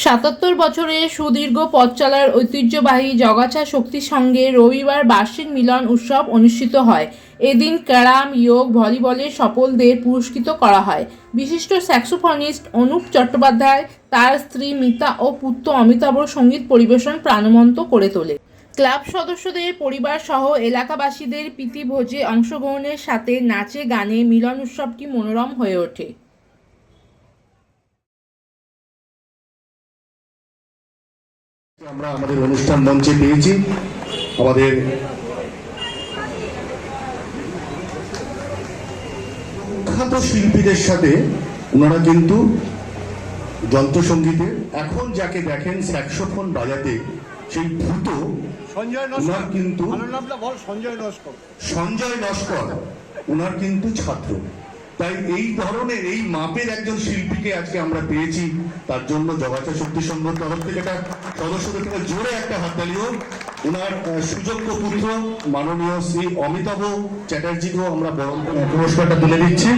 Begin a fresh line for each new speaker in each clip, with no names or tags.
৭৭ বছরের সুদীর্ঘ পথ চলার ঐতিহ্যবাহী জগাছা শক্তির সঙ্গে রবিবার বার্ষিক মিলন উৎসব অনুষ্ঠিত হয়। এদিন ক্যারাম, যোগ, ভলিবলের সফলদের পুরস্কৃত করা হয়। বিশিষ্ট স্যাক্সোফোনিস্ট অনুপ চট্টোপাধ্যায় তার স্ত্রী মিতা ও পুত্র অমিতাভর সঙ্গীত পরিবেশন প্রাণবন্ত করে তোলে। ক্লাব সদস্যদের পরিবার সহ এলাকাবাসীদের প্রীতিভোজে অংশগ্রহণের সাথে নাচে গানে মিলন উৎসবটি মনোরম হয়ে ওঠে।
আমরা আমাদের অনুষ্ঠান মঞ্চে পেয়েছি আমাদের বিখ্যাত শিল্পীদের সাথে। ওনারা কিন্তু যন্ত্রসঙ্গীতে এখন যাকে দেখেন স্যাক্সোফোন বাজাতে, সেই ভূত ওনার কিন্তু সঞ্জয় নস্কর ওনার কিন্তু ছাত্র। তাই এই ধরনের এই মাপের একজন শিল্পীকে আজকে আমরা পেয়েছি, তার জন্য জগাছা শক্তি সংঘর তরফ থেকে একটা সদস্যদের থেকে জোরে একটা হাততালিও। ওনার সুযোগ্য পুত্র মাননীয় শ্রী অমিতাভ চ্যাটার্জিকেও আমরা বরণ পুরস্কারটা তুলে দিচ্ছি।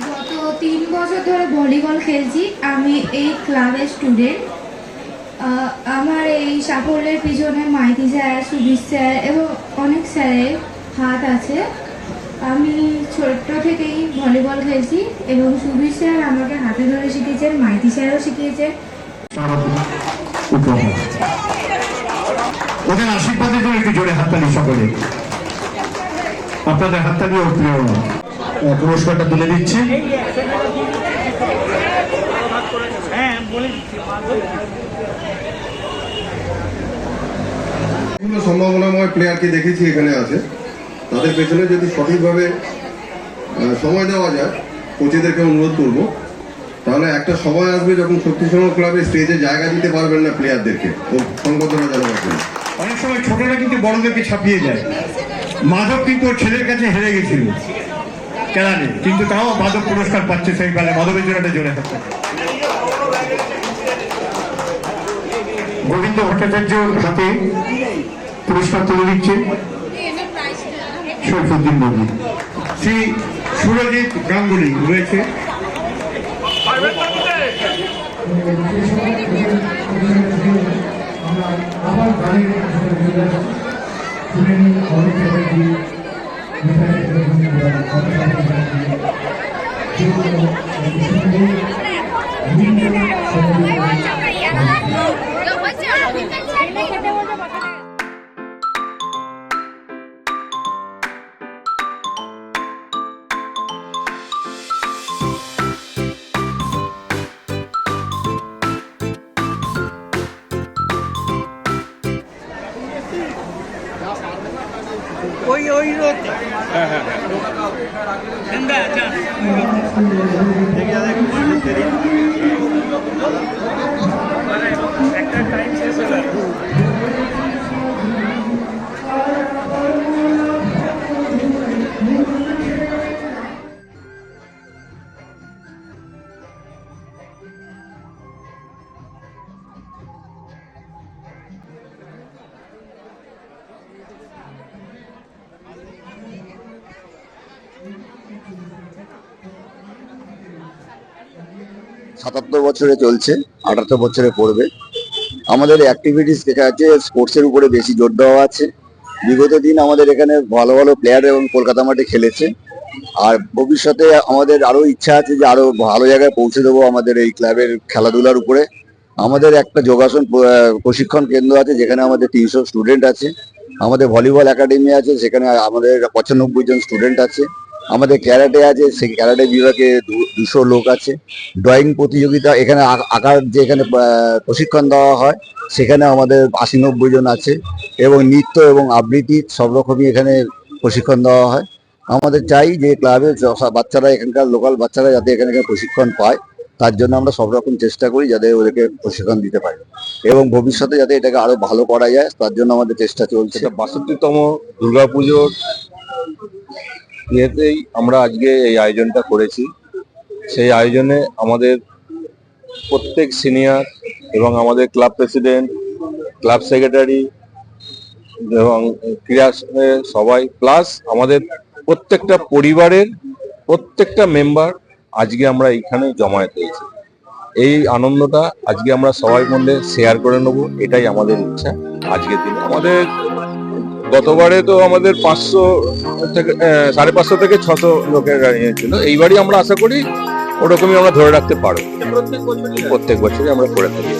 গত 3 বছর ধরে ভলিবল খেলছি। আমি এই ক্লাবের স্টুডেন্ট। আমার এই সাফল্যের পিছনে মাইতি স্যার, সুবীর স্যার এবং অনেক স্যারের হাত আছে। আমি ছোট্ট থেকেই ভলিবল খেলছি এবং সুবীর স্যার আমাকে হাতে ধরে শিখিয়েছেন, মাইতি স্যারও শিখিয়েছেন।
ওদের আশীর্বাদের জন্য একটু জোরে হাততালি সকলে। আপনাদের হাততালি ও প্রিয় পুরস্কারটা তুলে দিচ্ছি।
বিভিন্ন সম্ভাবনাময় প্লেয়ারকে দেখেছি এখানে আছে। তাদের পেছনে যদি সঠিকভাবে সময় দেওয়া যায়, কোচেদেরকে অনুরোধ করব, তাহলে একটা সময় আসবে যখন শক্তি সংঘ ক্লাবে স্টেজে জায়গা দিতে পারবেন না প্লেয়ারদেরকে ও সংবর্ধনা জানাবার জন্য।
অনেক সময় ছোটরা কিন্তু বড়দেরকে ছাপিয়ে যায়। মাধব কিন্তু ওর ছেলের কাছে হেরে গেছিল কেরানে, কিন্তু তাও মাধব পুরস্কার পাচ্ছে সেই বেলা। মাধবের জন্য একটা জোরে হাতে। গোবিন্দ ভট্টাচার্যর হাতে পুরস্কার তুলে দিচ্ছে শরীফুদ্দিন বাবু। শ্রী সুরজিৎ গাঙ্গুলি রয়েছে।
ওই রোড একটা টাইম শেষ হয়ে গেল।
সাতাত্তর বছরে চলছে, 78 বছরে পড়বে। আমাদের অ্যাক্টিভিটিস দেখা যাচ্ছে স্পোর্টসের উপরে বেশি জোর দেওয়া আছে। বিগত দিন আমাদের এখানে ভালো ভালো প্লেয়ার এবং কলকাতা মাঠে খেলেছে। আর ভবিষ্যতে আমাদের আরো ইচ্ছা আছে যে আরো ভালো জায়গায় পৌঁছে দেবো আমাদের এই ক্লাবের খেলাধুলার উপরে। আমাদের একটা যোগাসন প্রশিক্ষণ কেন্দ্র আছে, যেখানে আমাদের 300 স্টুডেন্ট আছে। আমাদের ভলিবল একাডেমি আছে, সেখানে আমাদের 95 জন স্টুডেন্ট আছে। আমাদের ক্যারাটে আছে, সেই ক্যারাটে বিভাগে 200 লোক আছে। ড্রয়িং প্রতিযোগিতা, এখানে আঁকার যে এখানে প্রশিক্ষণ দেওয়া হয়, সেখানে আমাদের 80-90 জন আছে। এবং নৃত্য এবং আবৃত্তি সব রকমই এখানে প্রশিক্ষণ দেওয়া হয়। আমাদের চাই যে ক্লাবের বাচ্চারা, এখানকার লোকাল বাচ্চারা যাতে এখানে প্রশিক্ষণ পায়, তার জন্য আমরা সব রকম চেষ্টা করি যাতে ওদেরকে প্রশিক্ষণ দিতে পারি এবং ভবিষ্যতে যাতে এটাকে আরো ভালো করা যায়, তার জন্য আমাদের চেষ্টা চলছে।
62তম দুর্গাপুজোর ইয়েতেই আমরা আজকে এই আয়োজনটা করেছি। সেই আয়োজনে আমাদের প্রত্যেক সিনিয়র এবং আমাদের ক্লাব প্রেসিডেন্ট, ক্লাব সেক্রেটারি এবং ক্রীড়া সবাই প্লাস আমাদের প্রত্যেকটা পরিবারের প্রত্যেকটা মেম্বার আজকে আমরা এইখানে জমায়েত হয়েছি। এই আনন্দটা আজকে আমরা সবাই মিলে শেয়ার করে নেব, এটাই আমাদের ইচ্ছা। আজকের দিনে আমাদের গতবারে তো আমাদের 500 থেকে 550 থেকে 600 লোকের ছিল, এইবারই আমরা আশা করি ওরকমই আমরা ধরে রাখতে পারবো। প্রত্যেক বছরই আমরা করে থাকি।